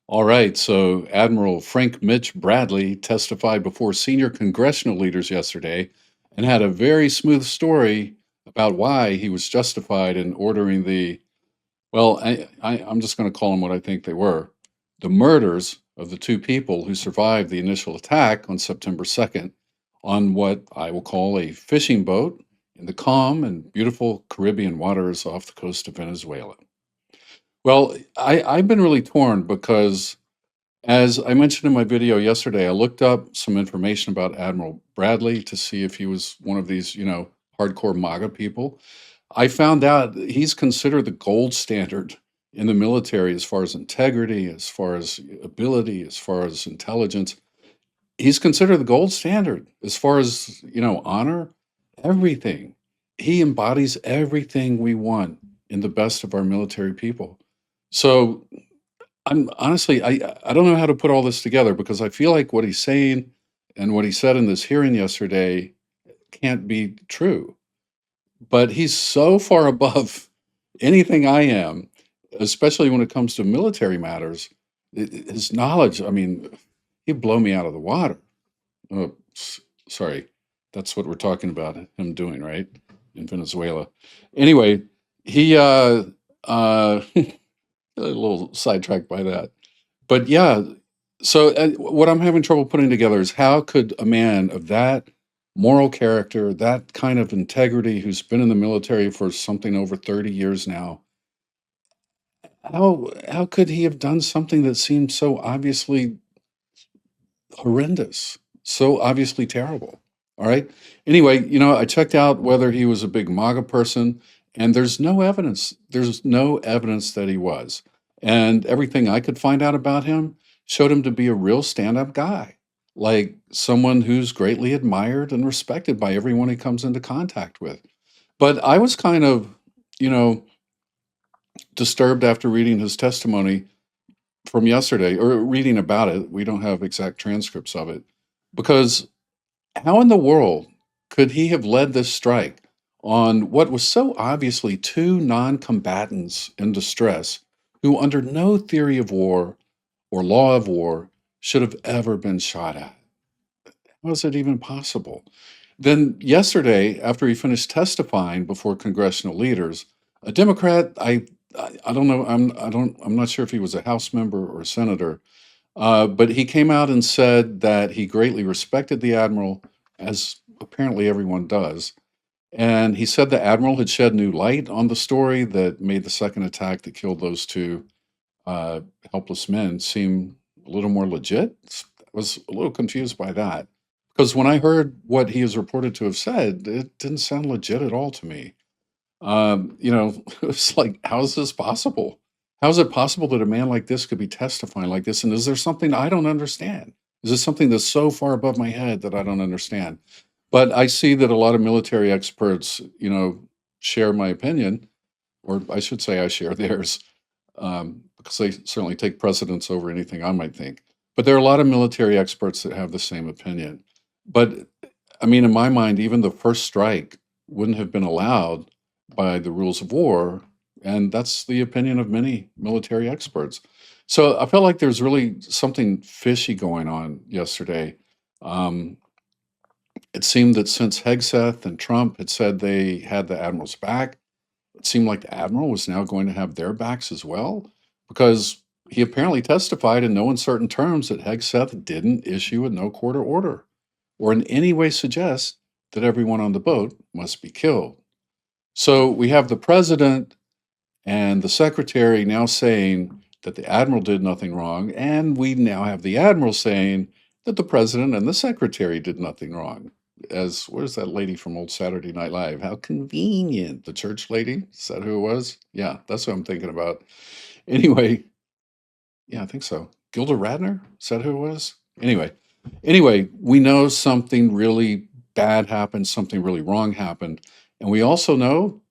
All right, so Admiral Frank Mitch Bradley testified before senior congressional leaders yesterday and had a very smooth story about why he was justified in ordering I'm just going to call them what I think they were, the murders of the two people who survived the initial attack on September 2nd on what I will call a fishing boat in the calm and beautiful Caribbean waters off the coast of Venezuela. Well, I've been really torn because as I mentioned in my video yesterday, I looked up some information about Admiral Bradley to see if he was one of these, hardcore MAGA people. I found out that he's considered the gold standard in the military as far as integrity, as far as ability, as far as intelligence. He's considered the gold standard as far as, honor, everything. He embodies everything we want in the best of our military people. So I'm honestly, I don't know how to put all this together because I feel like what he's saying and what he said in this hearing yesterday can't be true. But he's so far above anything I am, especially when it comes to military matters. His knowledge, I mean, he'd blow me out of the water. Oh, sorry, that's what we're talking about him doing, right? In Venezuela. Anyway, he a little sidetracked by that. But yeah, so what I'm having trouble putting together is how could a man of that moral character, that kind of integrity, who's been in the military for something over 30 years now, how could he have done something that seemed so obviously horrendous, so obviously terrible? All right. Anyway, I checked out whether he was a big MAGA person, and there's no evidence. There's no evidence that he was. And everything I could find out about him showed him to be a real stand up guy, like someone who's greatly admired and respected by everyone he comes into contact with. But I was kind of, you know, disturbed after reading his testimony from yesterday or reading about it. We don't have exact transcripts of it because how in the world could he have led this strike on what was so obviously two non-combatants in distress who, under no theory of war or law of war, should have ever been shot at? How is it even possible? Then yesterday, after he finished testifying before congressional leaders, a Democrat, I don't know, I'm not sure if he was a House member or a senator, but he came out and said that he greatly respected the admiral, as apparently everyone does. And he said the admiral had shed new light on the story that made the second attack that killed those two uh, helpless men seem a little more legit. I was a little confused by that because when I heard what he is reported to have said, it didn't sound legit at all to me. It's like, how is this possible? How is it possible that a man like this could be testifying like this? And is there something I don't understand? Is this something that's so far above my head that I don't understand? But I see that a lot of military experts, share my opinion, or I should say I share theirs, because they certainly take precedence over anything I might think. But there are a lot of military experts that have the same opinion. But I mean, in my mind, even the first strike wouldn't have been allowed by the rules of war. And that's the opinion of many military experts. So I felt like there's really something fishy going on yesterday. Um, it seemed that since Hegseth and Trump had said they had the admiral's back, it seemed like the admiral was now going to have their backs as well, because he apparently testified in no uncertain terms that Hegseth didn't issue a no quarter order or in any way suggest that everyone on the boat must be killed. So we have the president and the secretary now saying that the admiral did nothing wrong, and we now have the admiral saying that the president and the secretary did nothing wrong. As where's that lady from old Saturday Night Live? How convenient. The church lady? Is that who it was? Yeah, that's what I'm thinking about. Anyway, yeah, I think so. Gilda Radner? Is that who it was? Anyway, we know something really bad happened, something really wrong happened, and we also know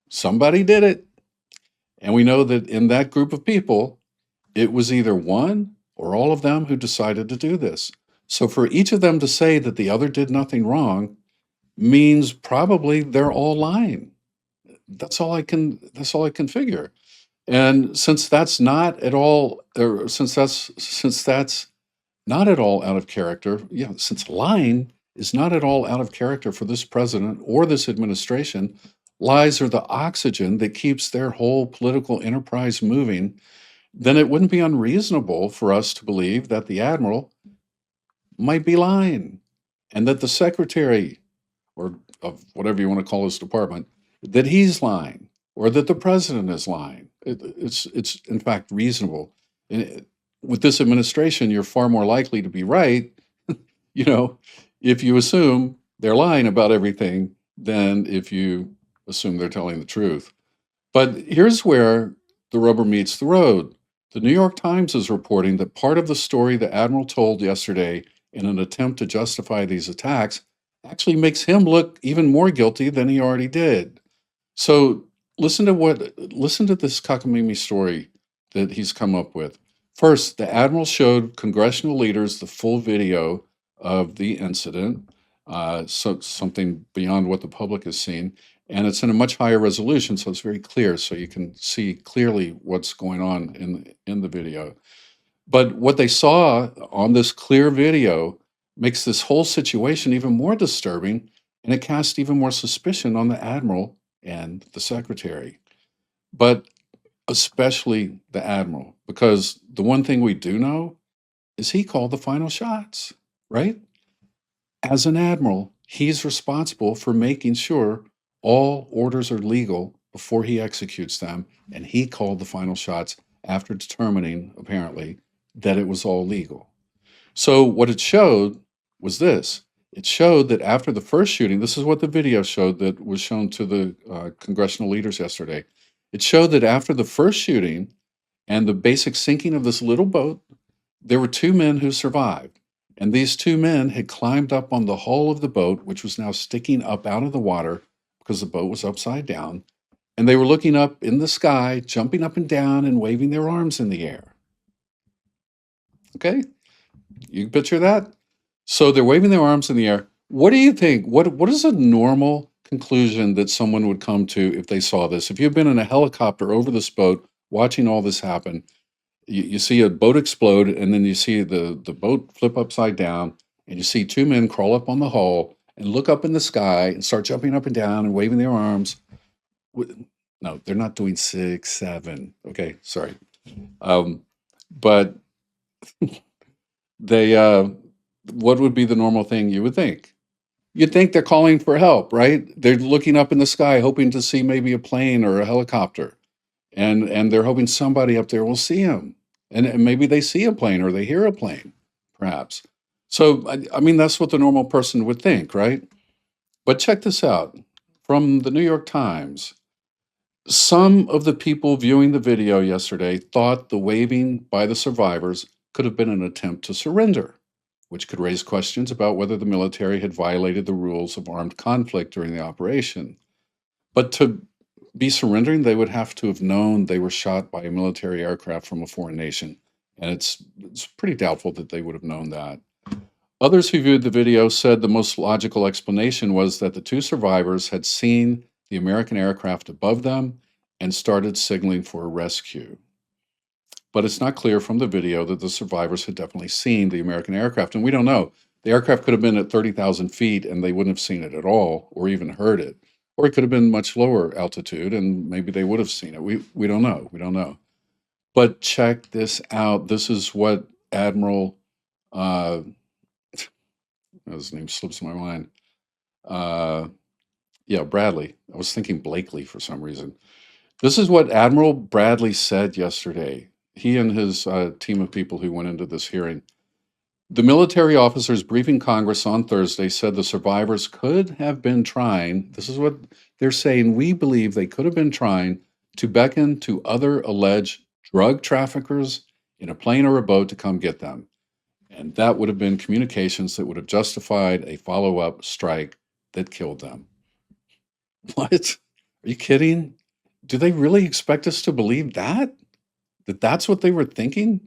somebody did it. And we know that in that group of people, it was either one or all of them who decided to do this. So for each of them to say that the other did nothing wrong means probably they're all lying. That's all I can figure. And since that's not at all, or since that's not at all out of character, yeah, since lying is not at all out of character for this president or this administration, lies are the oxygen that keeps their whole political enterprise moving, then it wouldn't be unreasonable for us to believe that the admiral might be lying and that the secretary or of whatever you want to call his department, that he's lying or that the president is lying. It's in fact reasonable. And with this administration, you're far more likely to be right, you know, if you assume they're lying about everything than if you assume they're telling the truth. But here's where the rubber meets the road. The New York Times is reporting that part of the story the admiral told yesterday in an attempt to justify these attacks actually makes him look even more guilty than he already did. So listen to this cockamamie story that he's come up with. First, the admiral showed congressional leaders the full video of the incident, so something beyond what the public has seen, and it's in a much higher resolution, so it's very clear, so you can see clearly what's going on in the video. But what they saw on this clear video makes this whole situation even more disturbing, and it casts even more suspicion on the admiral and the secretary, but especially the admiral, because the one thing we do know is he called the final shots, right? As an admiral, he's responsible for making sure all orders are legal before he executes them, and he called the final shots after determining, apparently, that it was all legal. So what it showed was this. It showed that after the first shooting, this is what the video showed that was shown to the congressional leaders yesterday. It showed that after the first shooting and the basic sinking of this little boat, there were two men who survived. And these two men had climbed up on the hull of the boat, which was now sticking up out of the water because the boat was upside down. And they were looking up in the sky, jumping up and down and waving their arms in the air. Okay? You can picture that? So they're waving their arms in the air. What do you think? What is a normal conclusion that someone would come to if they saw this? If you've been in a helicopter over this boat watching all this happen, you see a boat explode, and then you see the boat flip upside down, and you see two men crawl up on the hull and look up in the sky and start jumping up and down and waving their arms. No, they're not doing 6, 7. Okay, sorry. But they, what would be the normal thing you would think? You'd think they're calling for help, right? They're looking up in the sky, hoping to see maybe a plane or a helicopter, and they're hoping somebody up there will see them, and maybe they see a plane or they hear a plane, perhaps. So I mean, that's what the normal person would think, right? But check this out from the New York Times. Some of the people viewing the video yesterday thought the waving by the survivors could have been an attempt to surrender, which could raise questions about whether the military had violated the rules of armed conflict during the operation. But to be surrendering, they would have to have known they were shot by a military aircraft from a foreign nation. And it's pretty doubtful that they would have known that. Others who viewed the video said the most logical explanation was that the two survivors had seen the American aircraft above them and started signaling for a rescue. But it's not clear from the video that the survivors had definitely seen the American aircraft, and we don't know. The aircraft could have been at 30,000 feet and they wouldn't have seen it at all or even heard it. Or it could have been much lower altitude and maybe they would have seen it. We don't know. We don't know. But check this out. This is what Admiral, his name slips my mind. Yeah, Bradley. I was thinking Blakely for some reason. This is what Admiral Bradley said yesterday. He and his team of people who went into this hearing. The military officers briefing Congress on Thursday said the survivors could have been trying, this is what they're saying, we believe they could have been trying to beckon to other alleged drug traffickers in a plane or a boat to come get them. And that would have been communications that would have justified a follow-up strike that killed them. What? Are you kidding? Do they really expect us to believe that? That that's what they were thinking?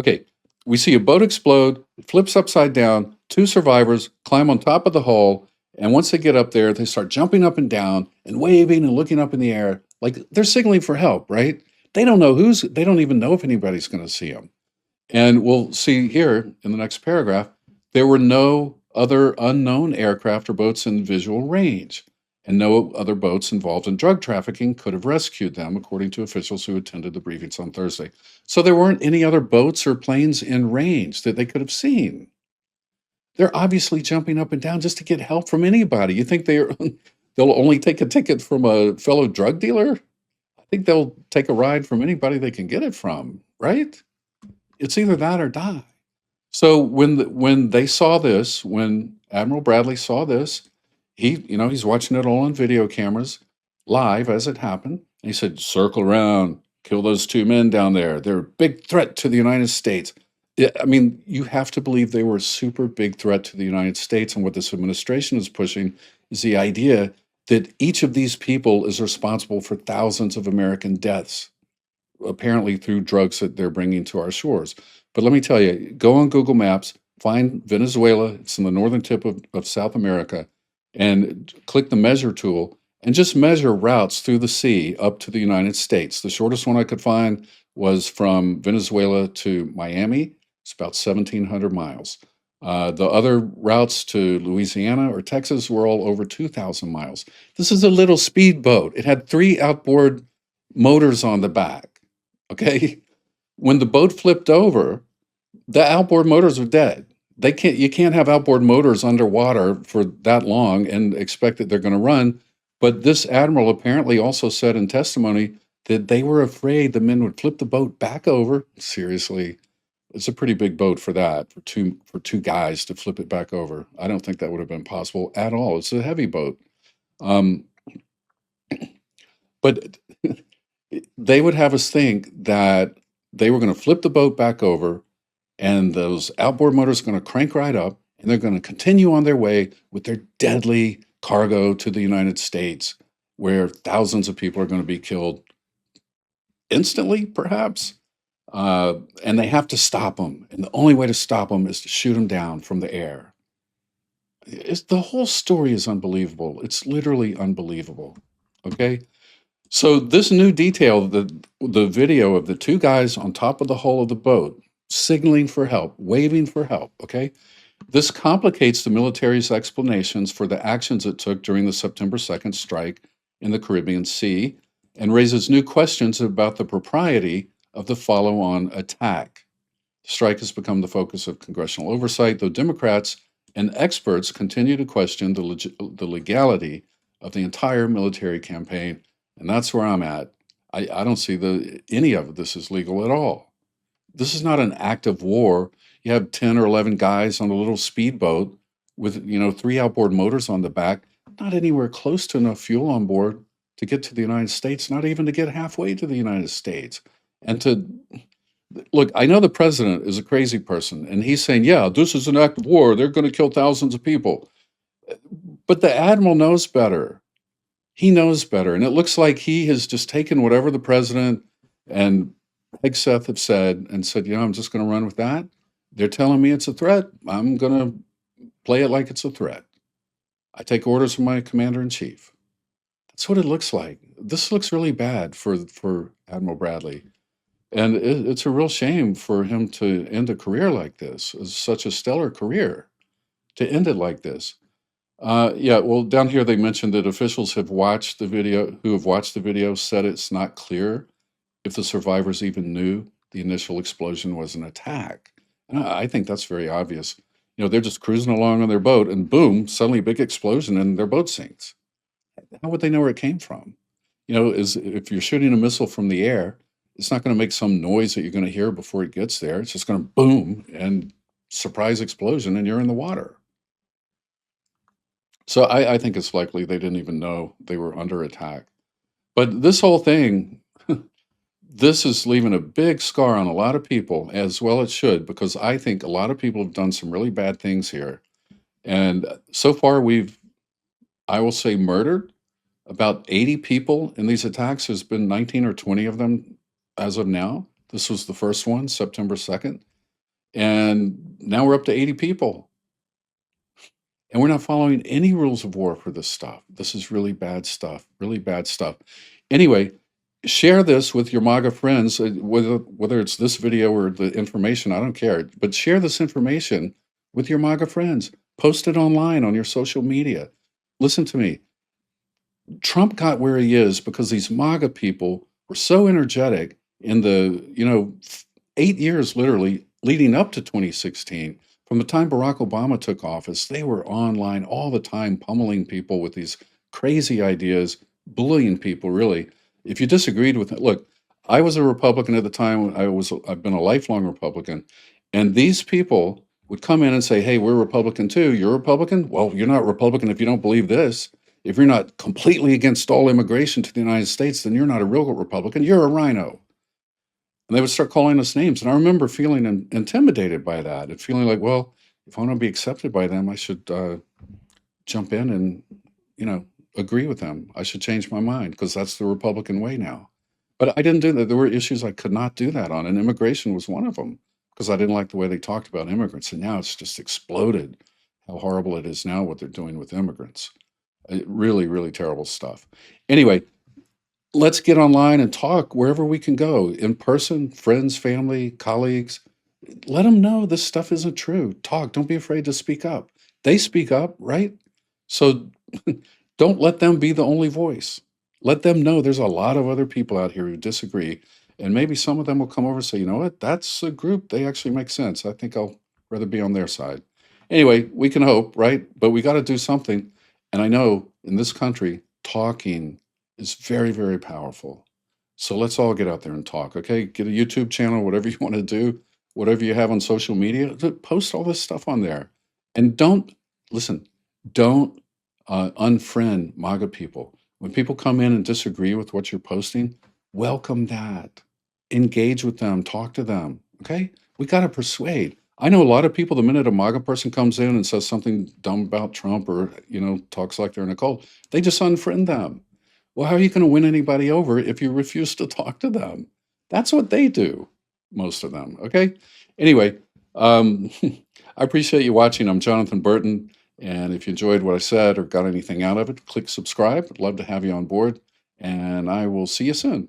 Okay, we see a boat explode, it flips upside down, two survivors climb on top of the hull, and once they get up there, they start jumping up and down and waving and looking up in the air like they're signaling for help, right? they don't even know if anybody's going to see them. And we'll see here in the next paragraph, there were no other unknown aircraft or boats in visual range, and no other boats involved in drug trafficking could have rescued them, according to officials who attended the briefings on Thursday. So there weren't any other boats or planes in range that they could have seen. They're obviously jumping up and down just to get help from anybody. You think they'll only take a ticket from a fellow drug dealer? I think they'll take a ride from anybody they can get it from, right? It's either that or die. So when they saw this, when Admiral Bradley saw this, he's watching it all on video cameras, live as it happened. And he said, "Circle around, kill those two men down there. They're a big threat to the United States." I mean, you have to believe they were a super big threat to the United States. And what this administration is pushing is the idea that each of these people is responsible for thousands of American deaths, apparently through drugs that they're bringing to our shores. But let me tell you, go on Google Maps, find Venezuela, it's in the northern tip of South America, and click the measure tool and just measure routes through the sea up to the United States. The shortest one I could find was from Venezuela to Miami. It's about 1,700 miles. The other routes to Louisiana or Texas were all over 2,000 miles. This is a little speedboat. It had 3 outboard motors on the back. Okay. When the boat flipped over, the outboard motors are dead. You can't have outboard motors underwater for that long and expect that they're going to run. But this admiral apparently also said in testimony that they were afraid the men would flip the boat back over. Seriously, it's a pretty big boat for that, for two guys to flip it back over. I don't think that would have been possible at all. It's a heavy boat. Um, but they would have us think that they were going to flip the boat back over and those outboard motors are going to crank right up and they're going to continue on their way with their deadly cargo to the United States, where thousands of people are going to be killed instantly, perhaps. And they have to stop them. And the only way to stop them is to shoot them down from the air. The whole story is unbelievable. It's literally unbelievable. Okay. So this new detail, the video of the 2 guys on top of the hull of the boat, signaling for help, waving for help, okay? This complicates the military's explanations for the actions it took during the September 2nd strike in the Caribbean Sea and raises new questions about the propriety of the follow-on attack. The strike has become the focus of congressional oversight, though Democrats and experts continue to question the legality of the entire military campaign. And that's where I'm at. I don't see any of this is legal at all. This is not an act of war. You have 10 or 11 guys on a little speedboat with, 3 outboard motors on the back, not anywhere close to enough fuel on board to get to the United States, not even to get halfway to the United States. And look, I know the president is a crazy person, and he's saying, yeah, this is an act of war. They're going to kill thousands of people. But the admiral knows better. He knows better. And it looks like he has just taken whatever the president and Hegseth have said and said, I'm just going to run with that. They're telling me it's a threat. I'm going to play it like it's a threat. I take orders from my commander in chief. That's what it looks like. This looks really bad for Admiral Bradley. And it's a real shame for him to end a career like this. It's such a stellar career to end it like this. Yeah, well, down here they mentioned that officials who have watched the video said it's not clear if the survivors even knew the initial explosion was an attack. And I think that's very obvious. They're just cruising along on their boat and boom, suddenly a big explosion and their boat sinks. How would they know where it came from? If you're shooting a missile from the air, it's not going to make some noise that you're going to hear before it gets there. It's just going to boom and surprise explosion and you're in the water. So I think it's likely they didn't even know they were under attack. But this whole thing, this is leaving a big scar on a lot of people, as well it should, because I think a lot of people have done some really bad things here. And so far I will say, murdered about 80 people in these attacks. There's been 19 or 20 of them as of now. This was the first one, September 2nd. And now we're up to 80 people. And we're not following any rules of war for this stuff. This is really bad stuff, really bad stuff. Anyway, Share this with your MAGA friends, whether it's this video or the information, I don't care. But share this information with your MAGA friends. Post it online on your social media. Listen to me. Trump got where he is because these MAGA people were so energetic in the, 8 years literally leading up to 2016. From the time Barack Obama took office, they were online all the time, pummeling people with these crazy ideas, bullying people, really. If you disagreed with it, look, I was a Republican at the time. I've been a lifelong Republican. And these people would come in and say, hey, we're Republican too. You're a Republican? Well, you're not Republican if you don't believe this. If you're not completely against all immigration to the United States, then you're not a real Republican. You're a rhino. And they would start calling us names. And I remember feeling intimidated by that and feeling like, well, if I want to be accepted by them, I should jump in and, you know, agree with them. I should change my mind because that's the Republican way now. But I didn't do that. There were issues I could not do that on, and immigration was one of them because I didn't like the way they talked about immigrants. And now it's just exploded how horrible it is now what they're doing with immigrants. Really, really terrible stuff. Anyway, let's get online and talk wherever we can go in person, friends, family, colleagues. Let them know this stuff isn't true. Talk. Don't be afraid to speak up. They speak up, right? So don't let them be the only voice. Let them know there's a lot of other people out here who disagree. And maybe some of them will come over and say, you know what, that's a group. They actually make sense. I think I'll rather be on their side. Anyway, we can hope, right? But we got to do something. And I know in this country, talking is very, very powerful. So let's all get out there and talk, okay? Get a YouTube channel, whatever you want to do, whatever you have on social media, post all this stuff on there. And listen, don't unfriend MAGA people. When people come in and disagree with what you're posting, welcome that. Engage with them, talk to them, okay? We got to persuade. I know a lot of people, the minute a MAGA person comes in and says something dumb about Trump or, talks like they're in a cult, they just unfriend them. Well, how are you going to win anybody over if you refuse to talk to them? That's what they do, most of them, okay? Anyway, I appreciate you watching. I'm Jonathan Burton. And if you enjoyed what I said or got anything out of it, click subscribe. I'd love to have you on board. And I will see you soon.